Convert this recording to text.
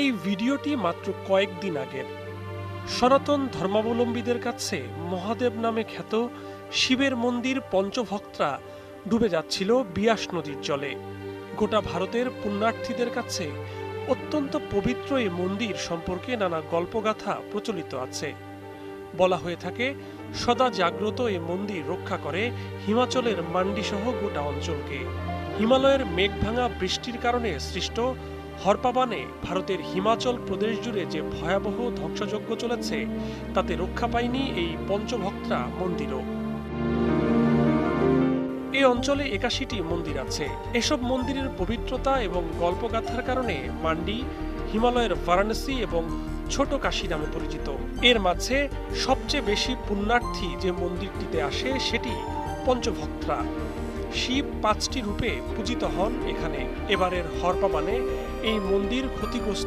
এই ভিডিওটি মাত্র কয়েকদিন আগের। সনাতন ধর্মাবলম্বীদের কাছে মহাদেব নামে খ্যাত শিবের মন্দির পঞ্চভক্তরা ডুবে যাচ্ছিল বিয়াস নদীর জলে। গোটা ভারতের পুণ্যার্থীদের কাছে অত্যন্ত পবিত্র এই মন্দির সম্পর্কে নানা গল্পগাথা প্রচলিত আছে। বলা হয়ে থাকে, সদা জাগ্রত এই মন্দির রক্ষা করে হিমাচলের মান্ডি সহ গোটা অঞ্চলকে। হিমালয়ের মেঘভাঙা বৃষ্টির কারণে সৃষ্ট হরপাবানে ভারতের হিমাচল প্রদেশ জুড়ে যে ভয়াবহ ধ্বংসযজ্ঞ চলেছে, তাতে রক্ষা পায়নি এই পঞ্চভক্তরা মন্দিরও। এই অঞ্চলে ৮১টি মন্দির আছে। এসব মন্দিরের পবিত্রতা এবং গল্পগাথার কারণে মান্ডি হিমালয়ের বারাণসী এবং ছোট কাশী নামে পরিচিত। এর মাঝে সবচেয়ে বেশি পুণ্যার্থী যে মন্দিরটিতে আসে সেটি পঞ্চভক্তরা। শিব ৫টি রূপে পূজিত হন এখানে। এবারের হরপাবানে এই মন্দির ক্ষতিগ্রস্ত